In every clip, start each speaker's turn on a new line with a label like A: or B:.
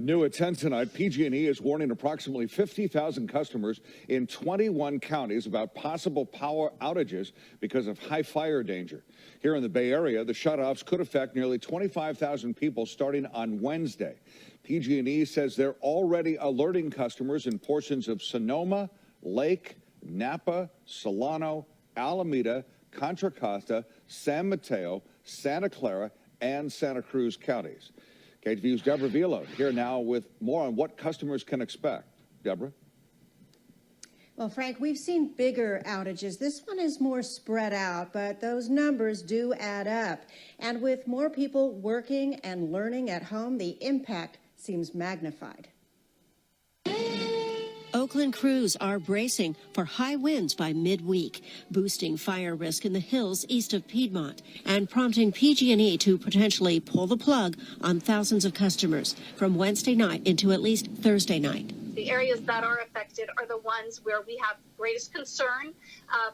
A: New at 10 tonight, PG&E is warning approximately 50,000 customers in 21 counties about possible power outages because of high fire danger. Here in the Bay Area, the shutoffs could affect nearly 25,000 people starting on Wednesday. PG&E says they're already alerting customers in portions of Sonoma, Lake, Napa, Solano, Alameda, Contra Costa, San Mateo, Santa Clara, and Santa Cruz counties. KTVU's Deborah Vilo here now with more on what customers can expect. Deborah?
B: Well, Frank, we've seen bigger outages. This one is more spread out, but those numbers do add up. And with more people working and learning at home, the impact seems magnified.
C: Oakland crews are bracing for high winds by midweek, boosting fire risk in the hills east of Piedmont and prompting PG&E to potentially pull the plug on thousands of customers from Wednesday night into at least Thursday night.
D: The areas that are affected are the ones where we have greatest concern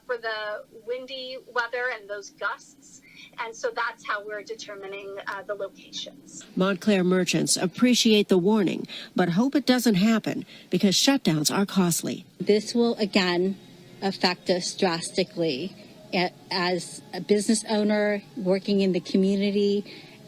D: for the windy weather and those gusts. And so that's how we're determining the locations.
C: Montclair merchants appreciate the warning, but hope it doesn't happen because shutdowns are costly.
E: This will again affect us drastically. As a business owner working in the community,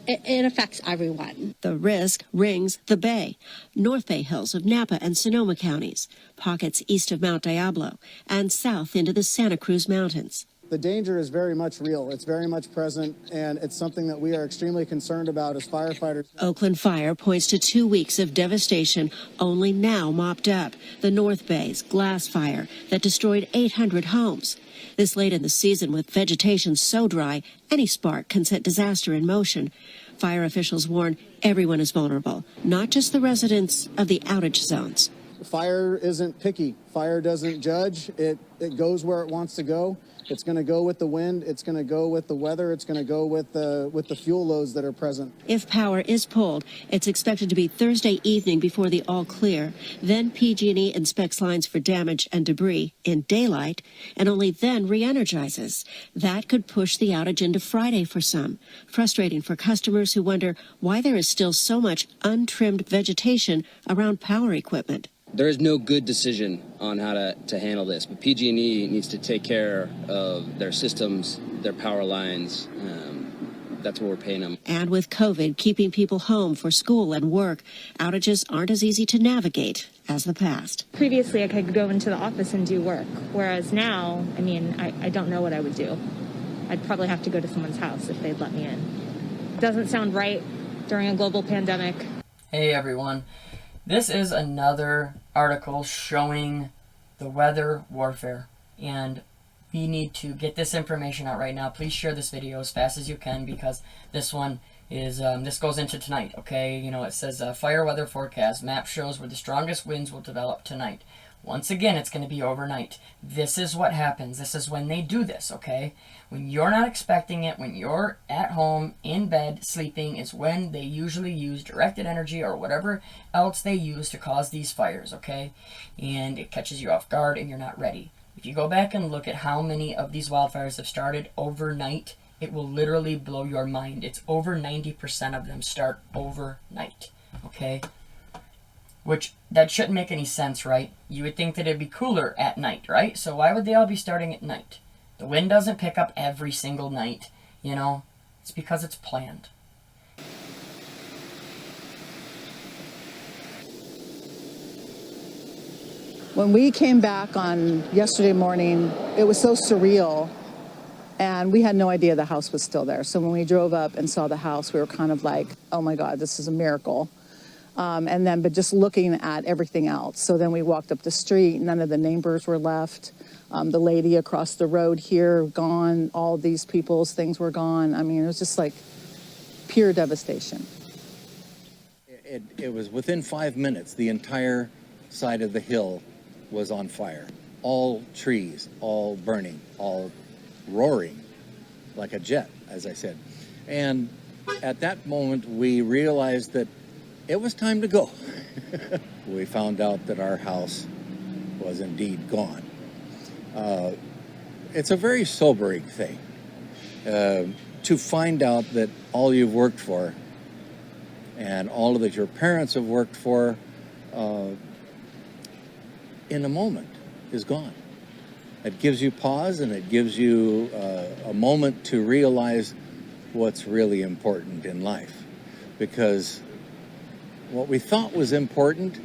E: it affects everyone.
C: The risk rings the Bay, North Bay Hills of Napa and Sonoma counties, pockets east of Mount Diablo, and south into the Santa Cruz Mountains.
F: The danger is very much real. It's very much present, and it's something that we are extremely concerned about as firefighters.
C: Oakland Fire points to 2 weeks of devastation only now mopped up. The North Bay's glass fire that destroyed 800 homes. This late in the season with vegetation so dry, any spark can set disaster in motion. Fire officials warn everyone is vulnerable, not just the residents of the outage zones.
F: Fire isn't picky. Fire doesn't judge. It goes where it wants to go. It's going to go with the wind. It's going to go with the weather. It's going to go with the fuel loads that are present.
C: If power is pulled, it's expected to be Thursday evening before the all clear. Then PG&E inspects lines for damage and debris in daylight and only then re-energizes. That could push the outage into Friday for some. Frustrating for customers who wonder why there is still so much untrimmed vegetation around power equipment.
G: There is no good decision on how to handle this, but PG&E needs to take care of their systems, their power lines. That's what we're paying them.
C: And with COVID keeping people home for school and work, outages aren't as easy to navigate as the past.
H: Previously, I could go into the office and do work, whereas now, I don't know what I would do. I'd probably have to go to someone's house if they'd let me in. It doesn't sound right during a global pandemic.
I: Hey everyone. This is another article showing the weather warfare, and we need to get this information out right now. Please share this video as fast as you can because this one is, this goes into tonight, okay? You know, it says fire weather forecast. Map shows where the strongest winds will develop tonight. Once again, it's going to be overnight. This is what happens. This is when they do this, okay? When you're not expecting it, when you're at home, in bed, sleeping, is when they usually use directed energy or whatever else they use to cause these fires, okay? And it catches you off guard and you're not ready. If you go back and look at how many of these wildfires have started overnight, it will literally blow your mind. It's over 90% of them start overnight, okay? Which, that shouldn't make any sense, right? You would think that it'd be cooler at night, right? So why would they all be starting at night? The wind doesn't pick up every single night, you know? It's because it's planned.
J: When we came back on yesterday morning, it was so surreal, and we had no idea the house was still there. So when we drove up and saw the house, we were kind of like, oh my God, this is a miracle. But just looking at everything else. So then we walked up the street, none of the neighbors were left. The lady across the road here, gone. All these people's things were gone. I mean, it was just like pure devastation.
K: It was within 5 minutes, the entire side of the hill was on fire. All trees, all burning, all roaring like a jet, as I said. And at that moment, we realized that it was time to go. We found out that our house was indeed gone. It's a very sobering thing to find out that all you've worked for and all of that your parents have worked for in a moment is gone. It gives you pause, and it gives you a moment to realize what's really important in life, because what we thought was important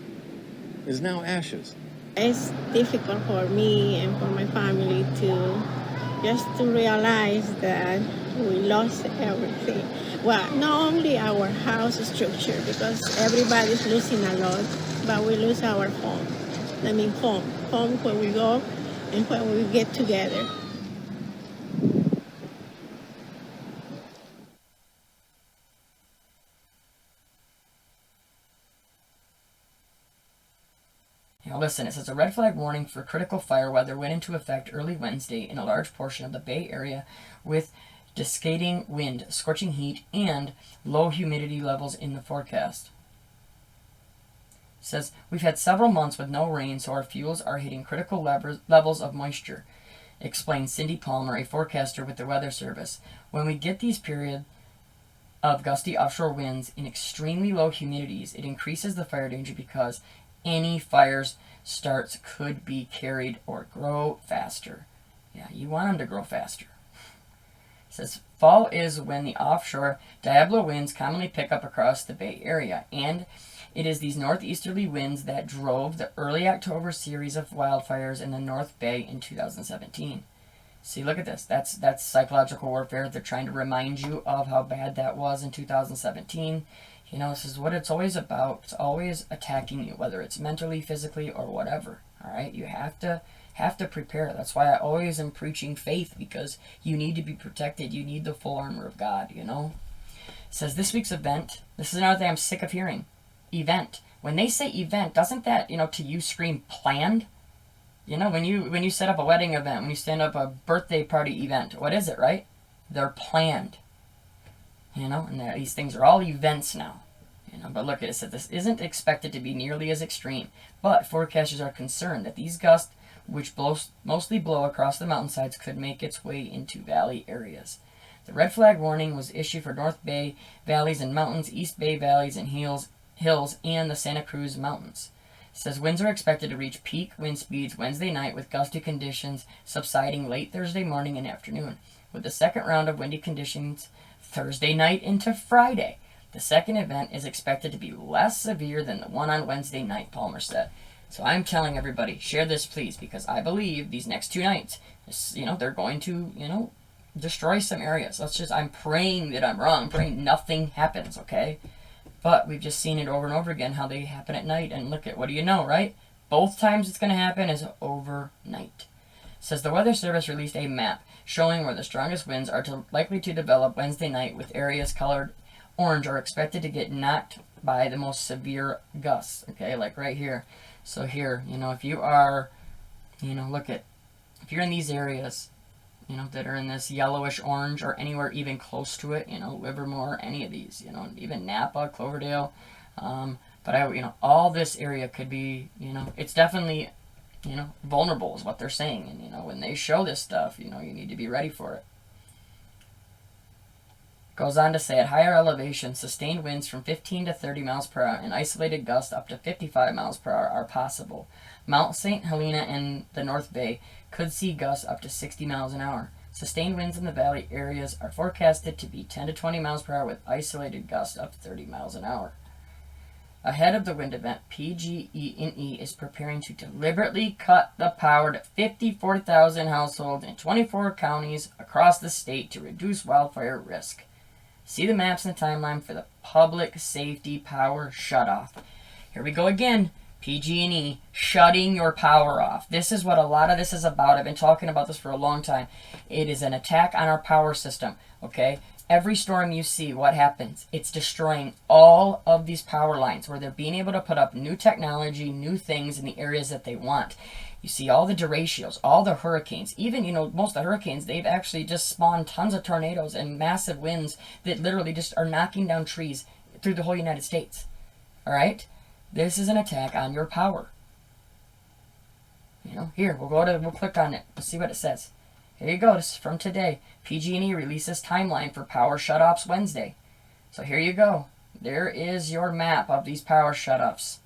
K: is now ashes.
L: It's difficult for me and for my family to realize that we lost everything. Well, not only our house structure, because everybody's losing a lot, but we lose our home. I mean, home where we go and where we get together.
I: Now listen, it says a red flag warning for critical fire weather went into effect early Wednesday in a large portion of the Bay Area with cascading wind, scorching heat, and low humidity levels in the forecast. It says, we've had several months with no rain, so our fuels are hitting critical levels of moisture, explained Cindy Palmer, a forecaster with the Weather Service. When we get these periods of gusty offshore winds in extremely low humidities, it increases the fire danger because any fires starts could be carried or grow faster. Yeah, you want them to grow faster. It says, fall is when the offshore Diablo winds commonly pick up across the Bay Area, and it is these northeasterly winds that drove the early October series of wildfires in the North Bay in 2017. See, look at this. That's psychological warfare. They're trying to remind you of how bad that was in 2017. You know, this is what it's always about. It's always attacking you, whether it's mentally, physically, or whatever. All right? You have to prepare. That's why I always am preaching faith, because you need to be protected. You need the full armor of God, you know? It says this week's event, this is another thing I'm sick of hearing. Event. When they say event, doesn't that, you know, to you scream planned? You know, when you set up a wedding event, when you stand up a birthday party event, what is it, right? They're planned. You know, and these things are all events now. You know, but look at it, said this isn't expected to be nearly as extreme, but forecasters are concerned that these gusts, which mostly blow across the mountainsides, could make its way into valley areas. The red flag warning was issued for North Bay valleys and mountains, East Bay valleys and hills, and the Santa Cruz Mountains. It says winds are expected to reach peak wind speeds Wednesday night, with gusty conditions subsiding late Thursday morning and afternoon, with the second round of windy conditions Thursday night into Friday. The second event is expected to be less severe than the one on Wednesday night, Palmer said. So I'm telling everybody, share this please, because I believe these next 2 nights, you know, they're going to, you know, destroy some areas. I'm praying that I'm wrong. I'm praying nothing happens, okay? But we've just seen it over and over again, how they happen at night, and look at, what do you know, right? Both times it's going to happen is overnight. It says the Weather Service released a map showing where the strongest winds are likely to develop Wednesday night, with areas colored orange are expected to get knocked by the most severe gusts, okay, like right here. So here, you know, if you are, you know, if you're in these areas, you know, that are in this yellowish orange or anywhere even close to it, you know, Livermore, any of these, you know, even Napa, Cloverdale, but you know, all this area could be, you know, it's definitely, you know, vulnerable is what they're saying, and you know, when they show this stuff, you know, you need to be ready for it. Goes on to say, at higher elevations, sustained winds from 15 to 30 miles per hour and isolated gusts up to 55 miles per hour are possible. Mount St. Helena and the North Bay could see gusts up to 60 miles an hour. Sustained winds in the valley areas are forecasted to be 10 to 20 miles per hour, with isolated gusts up to 30 miles an hour. Ahead of the wind event, PG&E is preparing to deliberately cut the power to 54,000 households in 24 counties across the state to reduce wildfire risk. See the maps and the timeline for the public safety power shutoff. Here we go again. PG&E shutting your power off. This is what a lot of this is about. I've been talking about this for a long time. It is an attack on our power system, okay? Every storm you see, what happens? It's destroying all of these power lines, where they're being able to put up new technology, new things in the areas that they want. You see all the derechos, all the hurricanes, even, you know, most of the hurricanes, they've actually just spawned tons of tornadoes and massive winds that literally just are knocking down trees through the whole United States. All right? This is an attack on your power. You know, here, we'll click on it. Let's see what it says. Here you go. This is from today. PG&E releases timeline for power shutoffs Wednesday. So here you go. There is your map of these power shutoffs.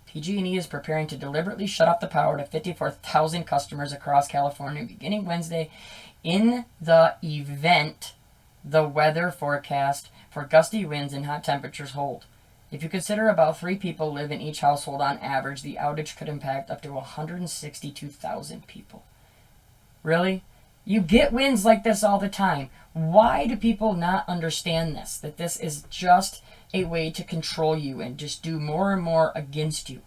I: PG&E is preparing to deliberately shut off the power to 54,000 customers across California beginning Wednesday in the event the weather forecast for gusty winds and hot temperatures hold. If you consider about 3 people live in each household on average, the outage could impact up to 162,000 people. Really? You get winds like this all the time. Why do people not understand this? That this is just a way to control you and just do more and more against you.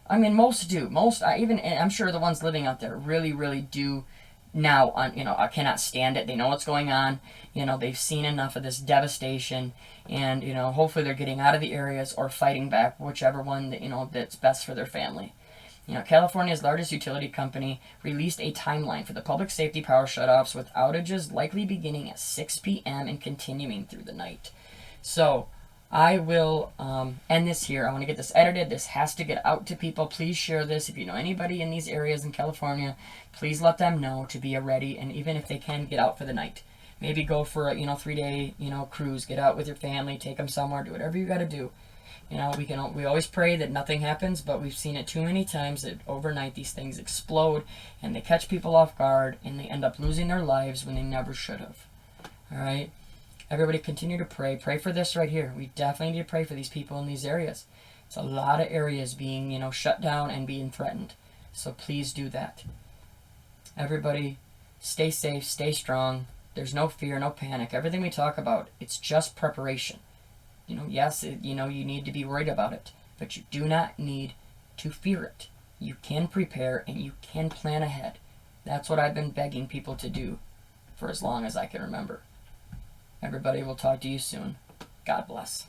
I: I mean, most do. Most, I'm sure the ones living out there really, really do now. I cannot stand it. They know what's going on. They've seen enough of this devastation, and hopefully they're getting out of the areas or fighting back, whichever one that's best for their family. California's largest utility company released a timeline for the public safety power shutoffs, with outages likely beginning at 6 p.m. and continuing through the night. So I will end this here. I want to get this edited. This has to get out to people. Please share this. If you know anybody in these areas in California, please let them know to be ready. And even if they can, get out for the night. Maybe go for a 3-day cruise. Get out with your family. Take them somewhere. Do whatever you got to do. We always pray that nothing happens, but we've seen it too many times that overnight these things explode and they catch people off guard and they end up losing their lives when they never should have. All right. Everybody continue to pray. Pray for this right here. We definitely need to pray for these people in these areas. It's a lot of areas being, shut down and being threatened. So please do that. Everybody, stay safe, stay strong. There's no fear, no panic. Everything we talk about, it's just preparation. Yes, you need to be worried about it, but you do not need to fear it. You can prepare and you can plan ahead. That's what I've been begging people to do for as long as I can remember. Everybody, will talk to you soon. God bless.